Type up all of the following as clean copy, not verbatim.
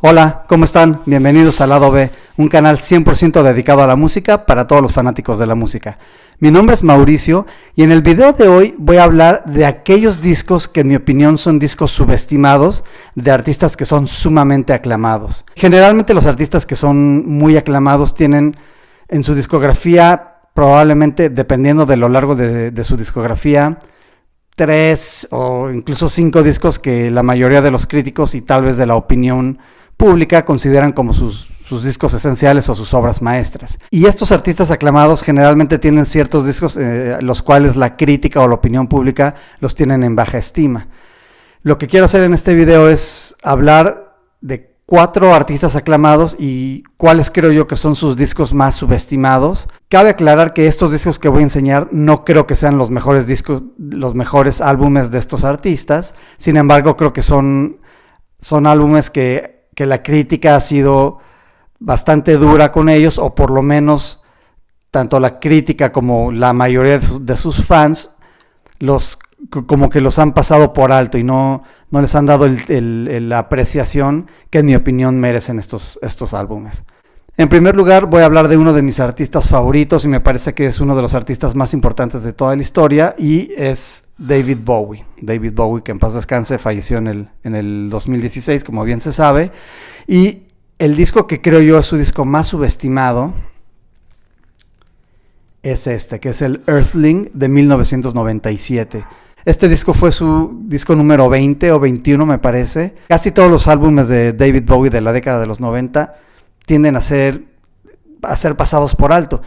Hola, ¿cómo están? Bienvenidos al Lado B, un canal 100% dedicado a la música para todos los fanáticos de la música. Mi nombre es Mauricio y en el video de hoy voy a hablar de aquellos discos que en mi opinión son discos subestimados de artistas que son sumamente aclamados. Generalmente los artistas que son muy aclamados tienen en su discografía, probablemente dependiendo de lo largo de su discografía, 3 o incluso 5 discos que la mayoría de los críticos y tal vez de la opinión pública consideran como sus discos esenciales o sus obras maestras. Y estos artistas aclamados generalmente tienen ciertos discos los cuales la crítica o la opinión pública los tienen en baja estima. Lo que quiero hacer en este video es hablar de 4 artistas aclamados y cuáles creo yo que son sus discos más subestimados. Cabe aclarar que estos discos que voy a enseñar no creo que sean los mejores discos, los mejores álbumes de estos artistas. Sin embargo, creo que son álbumes que la crítica ha sido bastante dura con ellos, o por lo menos tanto la crítica como la mayoría de sus fans como que los han pasado por alto y no les han dado la apreciación que en mi opinión merecen estos álbumes. En primer lugar voy a hablar de uno de mis artistas favoritos y me parece que es uno de los artistas más importantes de toda la historia y es David Bowie. David Bowie, que en paz descanse, falleció en el 2016, como bien se sabe. Y el disco que creo yo es su disco más subestimado es este, que es el Earthling de 1997. Este disco fue su disco número 20 o 21, me parece. Casi todos los álbumes de David Bowie de la década de los 90 tienden a ser pasados por alto.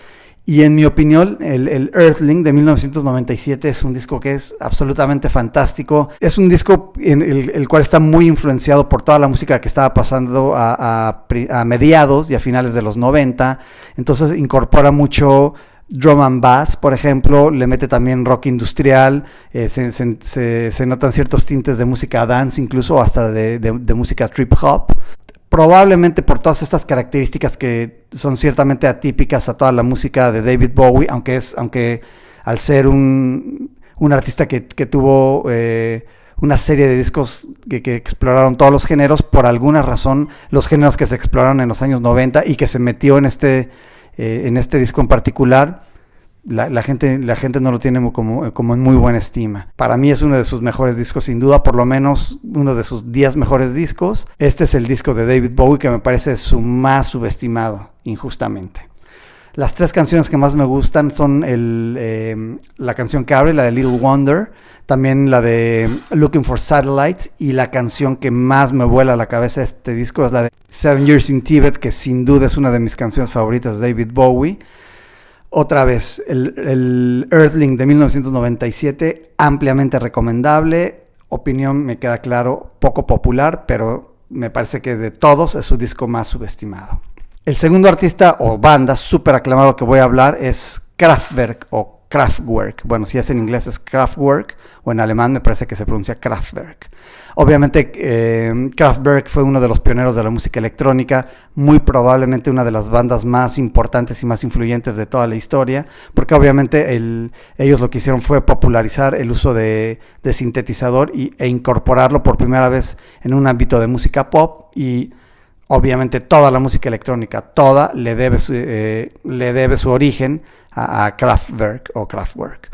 Y en mi opinión, el Earthling de 1997 es un disco que es absolutamente fantástico. Es un disco en el cual está muy influenciado por toda la música que estaba pasando a mediados y a finales de los 90. Entonces incorpora mucho drum and bass, por ejemplo, le mete también rock industrial, se notan ciertos tintes de música dance, incluso hasta de música trip hop. Probablemente por todas estas características que son ciertamente atípicas a toda la música de David Bowie, aunque al ser un artista que tuvo una serie de discos que exploraron todos los géneros, por alguna razón los géneros que se exploraron en los años 90 y que se metió en este disco en particular, la gente no lo tiene como en muy buena estima. Para mí es uno de sus mejores discos, sin duda, por lo menos uno de sus 10 mejores discos. Este es el disco de David Bowie que me parece su más subestimado, injustamente. Las 3 canciones que más me gustan son la canción que abre, la de Little Wonder, también la de Looking for Satellites, y la canción que más me vuela a la cabeza de este disco es la de 7 Years in Tibet, que sin duda es una de mis canciones favoritas de David Bowie. Otra vez, el Earthling de 1997, ampliamente recomendable. Opinión, me queda claro, poco popular, pero me parece que de todos es su disco más subestimado. El segundo artista o banda súper aclamado que voy a hablar es Kraftwerk o Kraftwerk. Bueno, si es en inglés es Kraftwerk, o en alemán me parece que se pronuncia Kraftwerk. Obviamente Kraftwerk fue uno de los pioneros de la música electrónica, muy probablemente una de las bandas más importantes y más influyentes de toda la historia, porque obviamente ellos lo que hicieron fue popularizar el uso de sintetizador e incorporarlo por primera vez en un ámbito de música pop. Y obviamente toda la música electrónica, toda le debe su origen a Kraftwerk o Kraftwerk.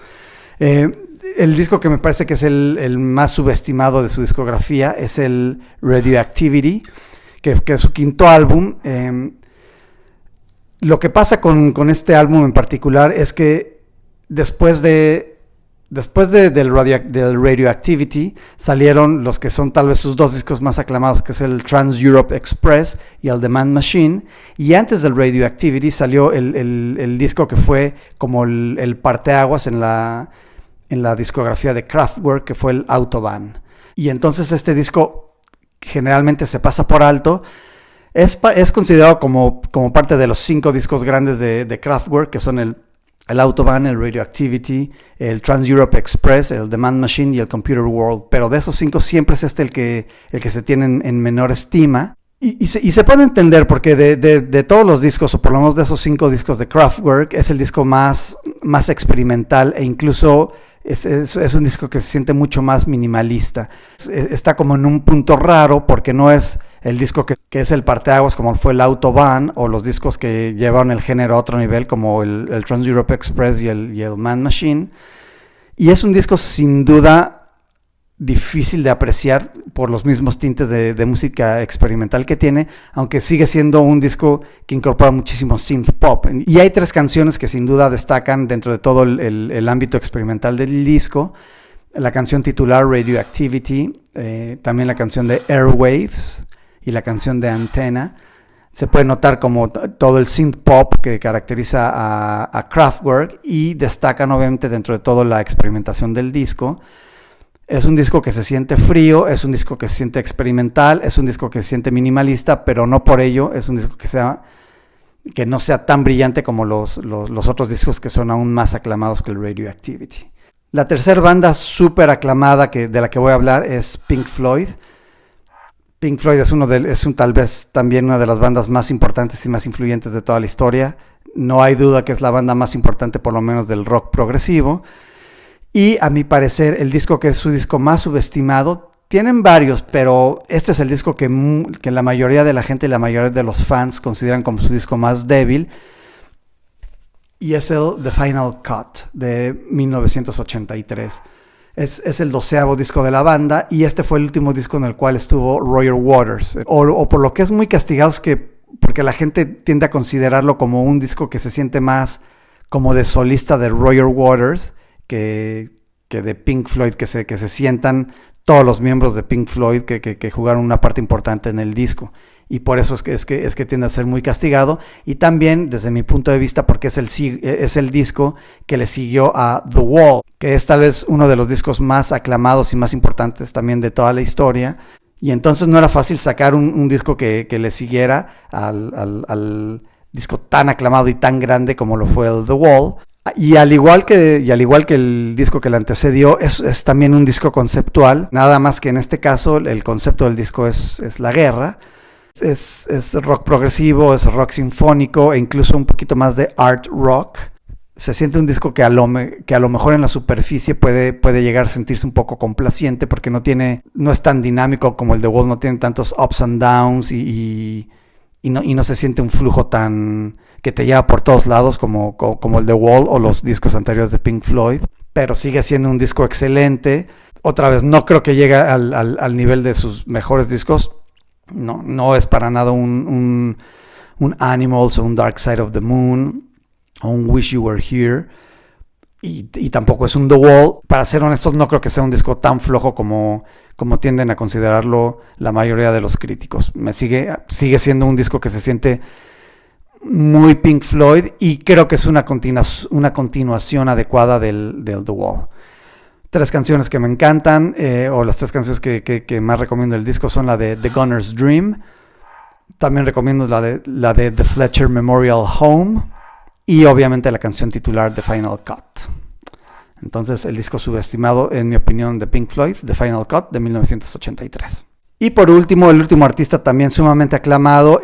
El disco que me parece que es el más subestimado de su discografía es el Radioactivity, que es su quinto álbum. Lo que pasa con este álbum en particular es que después del Radioactivity salieron los que son tal vez sus 2 discos más aclamados, que es el Trans Europe Express y el The Man Machine, y antes del Radioactivity salió el disco que fue como el parteaguas en la discografía de Kraftwerk, que fue el Autobahn. Y entonces este disco generalmente se pasa por alto. Es considerado como parte de los 5 discos grandes de Kraftwerk, que son el Autobahn, el Radioactivity, el Trans Europe Express, el The Man Machine y el Computer World. Pero de esos 5 siempre es el que se tiene en menor estima. Y se puede entender porque de todos los discos, o por lo menos de esos 5 discos de Kraftwerk, es el disco más experimental, e incluso es un disco que se siente mucho más minimalista. Está como en un punto raro porque no es el disco que es el parteaguas, como fue el Autobahn, o los discos que llevaron el género a otro nivel, como el Trans Europe Express y el Man Machine. Y es un disco sin duda difícil de apreciar por los mismos tintes de música experimental que tiene, aunque sigue siendo un disco que incorpora muchísimo synth pop. Y hay 3 canciones que sin duda destacan dentro de todo el ámbito experimental del disco. La canción titular Radioactivity, también la canción de Airwaves y la canción de Antenna. Se puede notar como todo el synth pop que caracteriza a Kraftwerk, y destacan obviamente dentro de todo la experimentación del disco. Es un disco que se siente frío, es un disco que se siente experimental, es un disco que se siente minimalista, pero no por ello es un disco que no sea tan brillante como los otros discos que son aún más aclamados que el Radioactivity. La tercera banda súper aclamada de la que voy a hablar es Pink Floyd. Pink Floyd es tal vez también una de las bandas más importantes y más influyentes de toda la historia. No hay duda que es la banda más importante, por lo menos del rock progresivo. Y a mi parecer, el disco que es su disco más subestimado, tienen varios, pero este es el disco que la mayoría de la gente y la mayoría de los fans consideran como su disco más débil, y es el The Final Cut de 1983. Es el 12º disco de la banda, y este fue el último disco en el cual estuvo Roger Waters. O por lo que es muy castigado, porque la gente tiende a considerarlo como un disco que se siente más como de solista de Roger Waters, que de Pink Floyd, que se sientan todos los miembros de Pink Floyd que jugaron una parte importante en el disco, y por eso es que tiende a ser muy castigado. Y también desde mi punto de vista porque es el disco que le siguió a The Wall, que es tal vez uno de los discos más aclamados y más importantes también de toda la historia, y entonces no era fácil sacar un disco que le siguiera al disco tan aclamado y tan grande como lo fue el The Wall. Y al igual que el disco que le antecedió, es también un disco conceptual, nada más que en este caso el concepto del disco es la guerra. Es rock progresivo, es rock sinfónico e incluso un poquito más de art rock. Se siente un disco que a lo mejor en la superficie puede llegar a sentirse un poco complaciente, porque no es tan dinámico como el The Wall, no tiene tantos ups and downs y no se siente un flujo tan que te lleva por todos lados como el The Wall o los discos anteriores de Pink Floyd, pero sigue siendo un disco excelente. Otra vez, no creo que llegue al nivel de sus mejores discos. No es para nada un Animals o un Dark Side of the Moon o un Wish You Were Here, y tampoco es un The Wall. Para ser honestos, no creo que sea un disco tan flojo como tienden a considerarlo la mayoría de los críticos. Sigue siendo un disco que se siente muy Pink Floyd, y creo que es una continuación adecuada del The Wall. 3 canciones que me encantan, o las 3 canciones que más recomiendo del disco son la de The Gunner's Dream. También recomiendo la de The Fletcher Memorial Home, y obviamente la canción titular The Final Cut. Entonces, el disco subestimado, en mi opinión, de Pink Floyd, The Final Cut de 1983. Y por último, el último artista también sumamente aclamado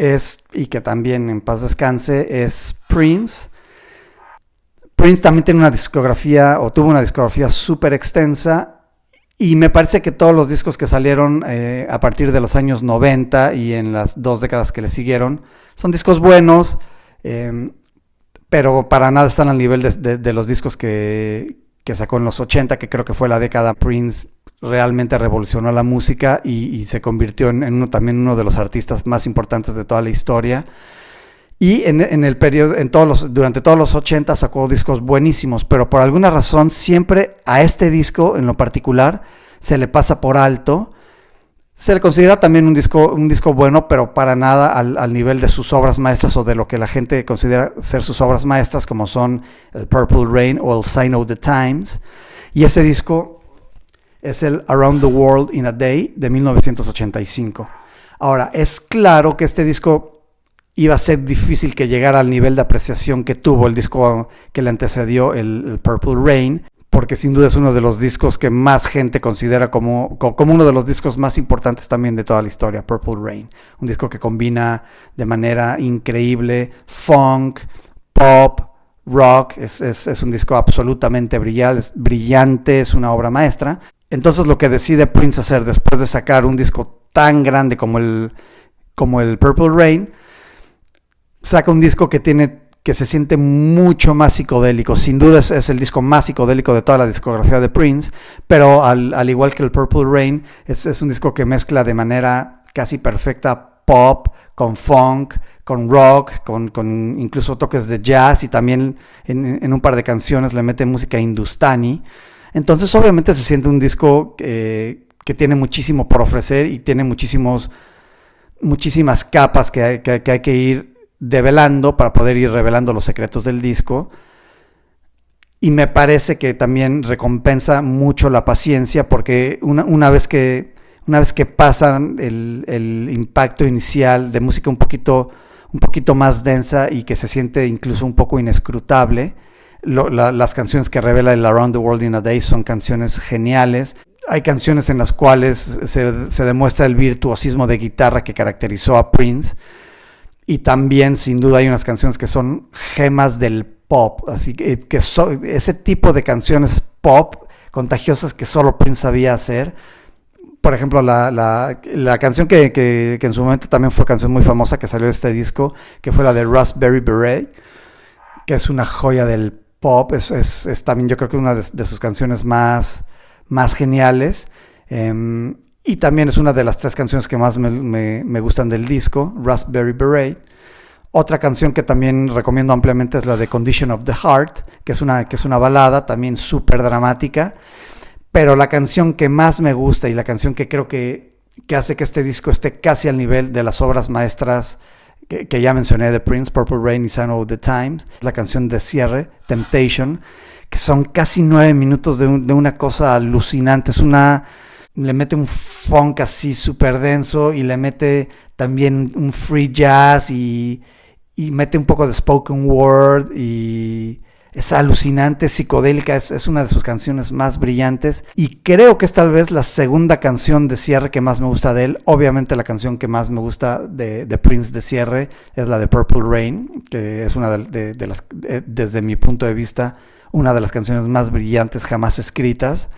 y que también en paz descanse, es Prince. Prince también tuvo una discografía súper extensa, y me parece que todos los discos que salieron a partir de los años 90 y en las 2 décadas que le siguieron son discos buenos, pero para nada están al nivel de los discos que sacó en los 80, que creo que fue la década. Prince realmente revolucionó la música y se convirtió también uno de los artistas más importantes de toda la historia. Y en el periodo, durante todos los 80 sacó discos buenísimos, pero por alguna razón siempre a este disco en lo particular se le pasa por alto. Se le considera también un disco bueno, pero para nada al nivel de sus obras maestras, o de lo que la gente considera ser sus obras maestras, como son el Purple Rain o el Sign of the Times. Y ese disco es el Around the World in a Day de 1985. Ahora, es claro que este disco iba a ser difícil que llegara al nivel de apreciación que tuvo el disco que le antecedió, el Purple Rain, porque sin duda es uno de los discos que más gente considera como uno de los discos más importantes también de toda la historia, Purple Rain. Un disco que combina de manera increíble funk, pop, rock. Es un disco absolutamente brillante, es una obra maestra. Entonces lo que decide Prince hacer después de sacar un disco tan grande como como el Purple Rain, saca un disco que se siente mucho más psicodélico. Sin duda es el disco más psicodélico de toda la discografía de Prince, pero al igual que el Purple Rain, es un disco que mezcla de manera casi perfecta pop con funk, con rock, con incluso toques de jazz, y también en un par de canciones le mete música hindustani. Entonces obviamente se siente un disco que tiene muchísimo por ofrecer y tiene muchísimas capas que hay que ir develando para poder ir revelando los secretos del disco. Y me parece que también recompensa mucho la paciencia, porque una vez que pasan el impacto inicial de música un poquito más densa y que se siente incluso un poco inescrutable, las canciones que revela el Around the World in a Day son canciones geniales. Hay canciones en las cuales se demuestra el virtuosismo de guitarra que caracterizó a Prince, y también sin duda hay unas canciones que son gemas del pop, así que ese tipo de canciones pop contagiosas que solo Prince sabía hacer. Por ejemplo, la canción que en su momento también fue canción muy famosa que salió de este disco, que fue la de Raspberry Beret, que es una joya del pop, es también yo creo que una de sus canciones más geniales, y también es una de las 3 canciones que más me gustan del disco, Raspberry Beret. Otra canción que también recomiendo ampliamente es la de Condition of the Heart, que es una balada también súper dramática, pero la canción que más me gusta y la canción que creo que hace que este disco esté casi al nivel de las obras maestras que ya mencioné de Prince, Purple Rain y Sign of the Times, la canción de cierre, Temptation, que son casi 9 minutos de una cosa alucinante. Le mete un funk así súper denso, y le mete también un free jazz, y mete un poco de spoken word, y es alucinante, psicodélica, es una de sus canciones más brillantes, y creo que es tal vez la segunda canción de cierre que más me gusta de él. Obviamente la canción que más me gusta de Prince de cierre es la de Purple Rain, que es una de las, desde mi punto de vista, una de las canciones más brillantes jamás escritas.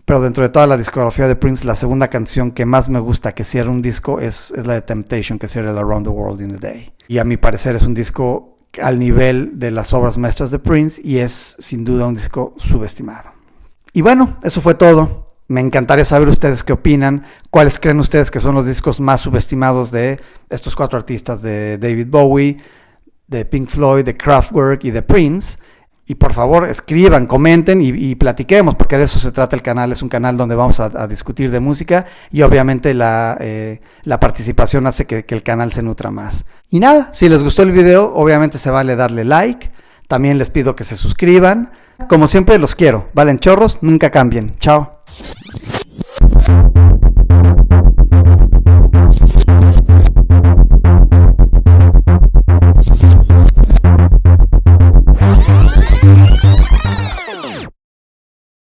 Pero dentro de toda la discografía de Prince, la segunda canción que más me gusta que cierra un disco es la de Temptation, que cierra el Around the World in a Day. Y a mi parecer es un disco al nivel de las obras maestras de Prince, y es sin duda un disco subestimado. Y bueno, eso fue todo. Me encantaría saber ustedes qué opinan, cuáles creen ustedes que son los discos más subestimados de estos 4 artistas, de David Bowie, de Pink Floyd, de Kraftwerk y de Prince. Y por favor escriban, comenten y platiquemos, porque de eso se trata el canal. Es un canal donde vamos a discutir de música, y obviamente la participación hace que el canal se nutra más. Y nada, si les gustó el video, obviamente se vale darle like. También les pido que se suscriban. Como siempre los quiero, valen chorros, nunca cambien. Chao.